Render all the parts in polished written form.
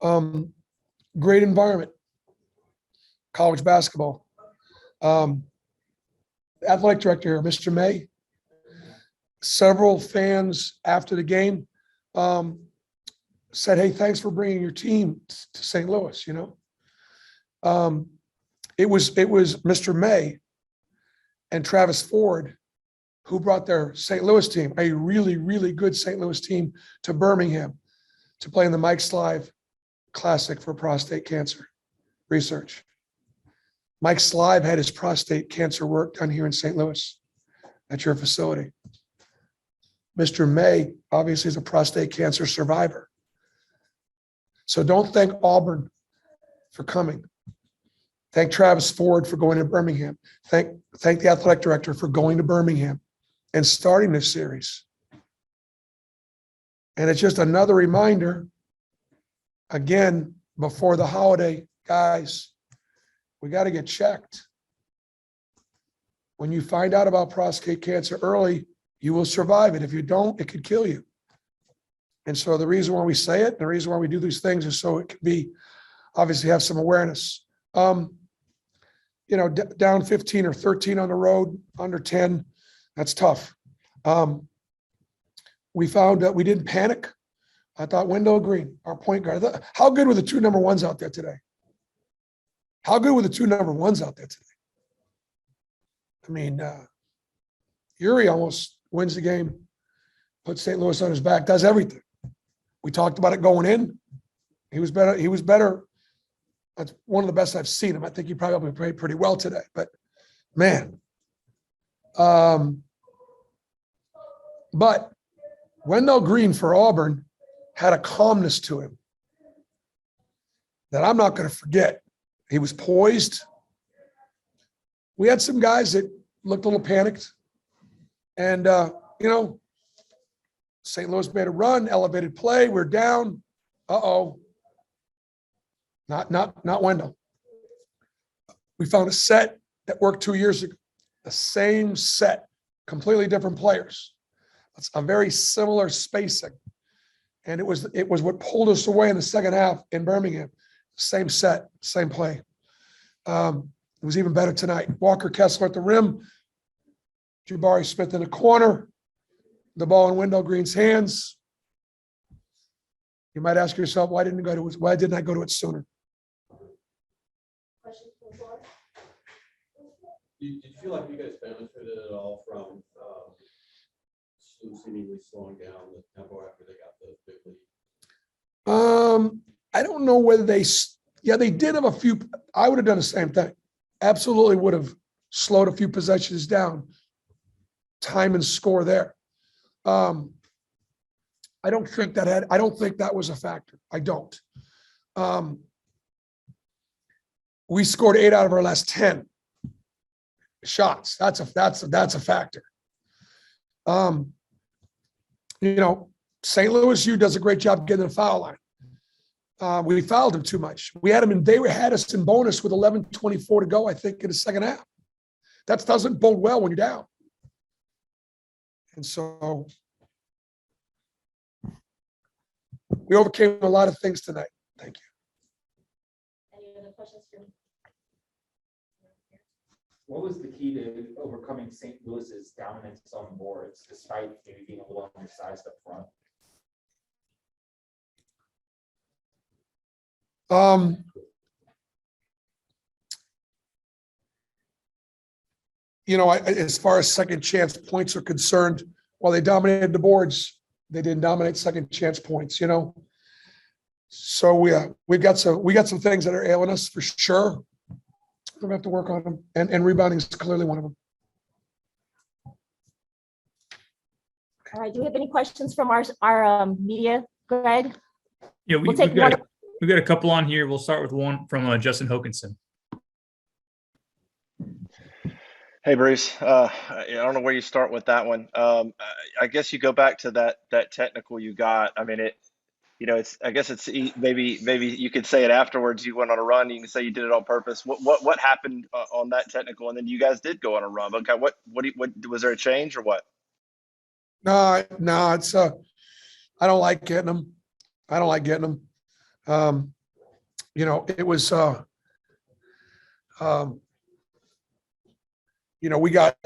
Great environment, college basketball. Athletic director, Mr. May, several fans after the game said, "Hey, thanks for bringing your team to St. Louis." It was Mr. May and Travis Ford who brought their St. Louis team, a really, really good St. Louis team, to Birmingham to play in the Mike Slive Classic for prostate cancer research. Mike Slive had his prostate cancer work done here in St. Louis at your facility. Mr. May obviously is a prostate cancer survivor. So don't thank Auburn for coming. Thank Travis Ford for going to Birmingham. Thank the athletic director for going to Birmingham and starting this series. And it's just another reminder, again, before the holiday, guys, we got to get checked. When you find out about prostate cancer early, you will survive it. If you don't, it could kill you. And so the reason why we say it, the reason why we do these things is so it can be, obviously have some awareness. Down 15 or 13 on the road, under 10, that's tough. We found that we didn't panic. I thought Wendell Green, our point guard, how good were the two number ones out there today? How good were the two number ones out there today? I mean, Yuri almost wins the game, puts St. Louis on his back, does everything. We talked about it going in. He was better. He was better. That's one of the best I've seen him. I think he probably played pretty well today. But, man. But Wendell Green for Auburn had a calmness to him that I'm not going to forget. He was poised. We had some guys that looked a little panicked. And, St. Louis made a run, elevated play. We're down. Uh-oh. Not Wendell. We found a set that worked 2 years ago. The same set, completely different players. It's a very similar spacing. And it was what pulled us away in the second half in Birmingham. Same set, same play. It was even better tonight. Walker Kessler at the rim. Jabari Smith in the corner. The ball in Wendell Green's hands. You might ask yourself, why didn't I go to it sooner? Did you feel like you guys benefited at all from seemingly slowing down the tempo after they got the big lead? I don't know whether they did have a few. I would have done the same thing. Absolutely would have slowed a few possessions down, time and score there. I don't think that was a factor. I don't. We scored 8 out of our last 10 shots. That's a factor. St. Louis U does a great job getting the foul line. We fouled them too much. They had us in bonus with 11:24 to go, I think, in the second half. That doesn't bode well when you're down. And so we overcame a lot of things tonight. Thank you. Any other questions for me? What was the key to overcoming St. Louis's dominance on boards, despite maybe being a little undersized up front? As far as second chance points are concerned, while they dominated the boards, they didn't dominate second chance points. So we got some things that are ailing us for sure. We're going to have to work on them, and rebounding is clearly one of them. All right. Do we have any questions from our media, Greg? Yeah, We'll take one. we've got a couple on here. We'll start with one from Justin Hokanson. Hey, Bruce. I don't know where you start with that one. I guess you go back to that technical you got. I mean, I guess it's maybe you could say it afterwards. You went on a run. You can say you did it on purpose. What happened on that technical, and then you guys did go on a run. Okay, what was there a change or what? No, it's I don't like getting them. It was, we got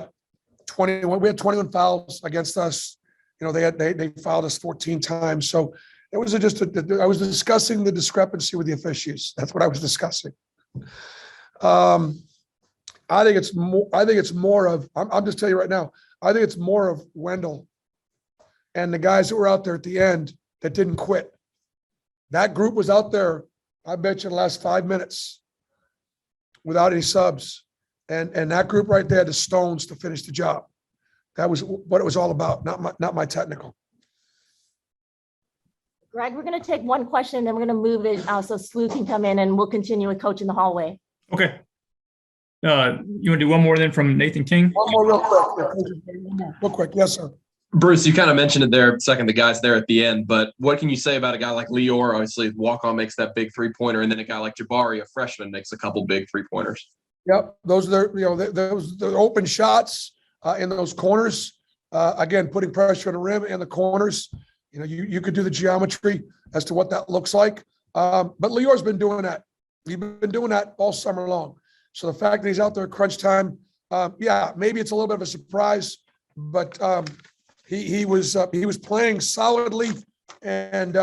21, we had 21 fouls against us. They fouled us 14 times. So it was I was discussing the discrepancy with the officials. That's what I was discussing. I think it's more of, I'm just telling you right now, I think it's more of Wendell and the guys that were out there at the end that didn't quit. That group was out there, I bet you, the last 5 minutes without any subs. And that group right there had the stones to finish the job. That was what it was all about, not my technical. Greg, we're going to take one question and then we're going to move it so Slew can come in and we'll continue with Coach in the hallway. Okay. You want to do one more then from Nathan King? One more real quick. Real quick. Yes, sir. Bruce, you kind of mentioned it there a second, the guys there at the end, but what can you say about a guy like Lior? Obviously, walk-on makes that big three-pointer, and then a guy like Jabari, a freshman, makes a couple big three-pointers. Yep. Those are the open shots in those corners. Again, putting pressure on the rim and the corners. You could do the geometry as to what that looks like. But Lior's been doing that. He's been doing that all summer long. So the fact that he's out there at crunch time, maybe it's a little bit of a surprise, but he was playing solidly and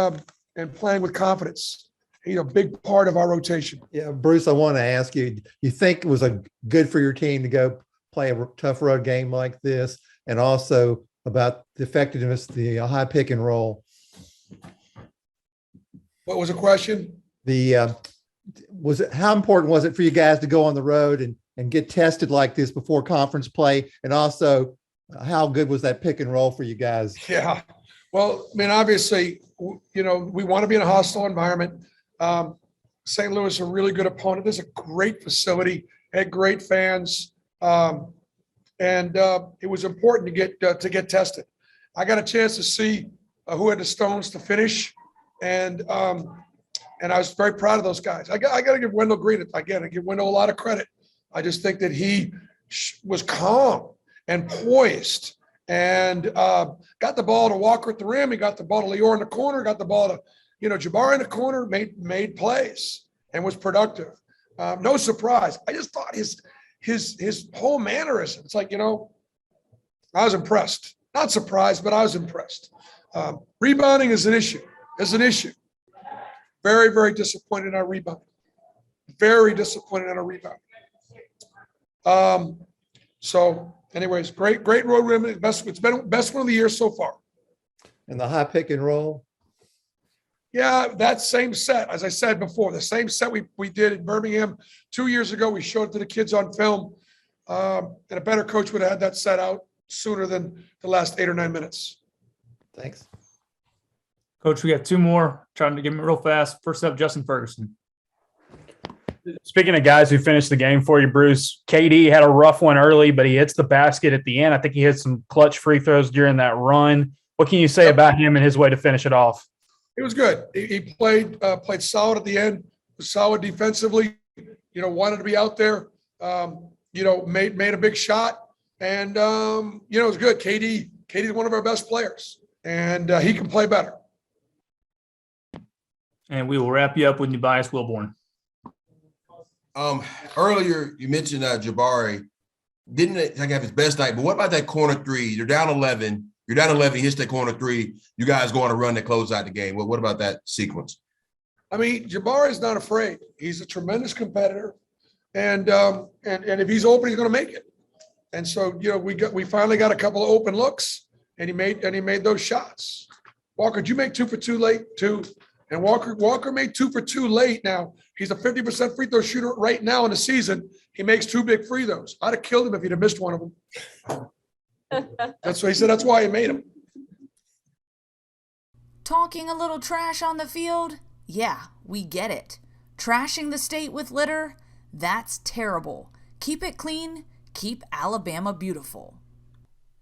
playing with confidence. He's a big part of our rotation. Yeah, Bruce, I want to ask you, you think it was good for your team to go play a tough road game like this, and also about the effectiveness, the high pick and roll? What was the question? How important was it for you guys to go on the road and get tested like this before conference play? And also, how good was that pick and roll for you guys? Yeah. Well, I mean, obviously, we want to be in a hostile environment. St. Louis is a really good opponent. There's a great facility, had great fans. And it was important to get tested. I got a chance to see who had the stones to finish. And I was very proud of those guys. I got to give Wendell Green, again, I give Wendell a lot of credit. I just think that he was calm and poised and got the ball to Walker at the rim. He got the ball to Lior in the corner, got the ball to, Jabari in the corner, made plays and was productive. No surprise. I just thought his whole mannerism, it's like, I was impressed. Not surprised, but I was impressed. Rebounding is an issue. Very, very disappointed in our rebound. Very disappointed in our rebound. So anyways, great road rim. It's been best one of the year so far. And the high pick and roll? Yeah, that same set, as I said before, the same set we did in Birmingham 2 years ago. We showed it to the kids on film. And a better coach would have had that set out sooner than the last 8 or 9 minutes. Thanks. Coach, we got two more. Trying to give them real fast. First up, Justin Ferguson. Speaking of guys who finished the game for you, Bruce, KD had a rough one early, but he hits the basket at the end. I think he hit some clutch free throws during that run. What can you say about him and his way to finish it off? It was good. He played solid at the end, was solid defensively, wanted to be out there, made a big shot. And, it was good. KD's one of our best players, and he can play better. And we will wrap you up with Nebias Wilborn. Earlier, you mentioned Jabari. Didn't have his best night, but what about that corner three? You're down 11. You're down 11. He hits that corner three. You guys go on a run that close out the game. What about that sequence? I mean, Jabari is not afraid. He's a tremendous competitor, and if he's open, he's going to make it. And so, we finally got a couple of open looks, and he made those shots. Walker, did you make 2 for 2 late too? And Walker made 2 for 2 late. Now he's a 50% free throw shooter right now in the season. He makes 2 big free throws. I'd have killed him if he'd have missed one of them. That's what he said. That's why he made him. Talking a little trash on the field? Yeah, we get it. Trashing the state with litter? That's terrible. Keep it clean. Keep Alabama beautiful.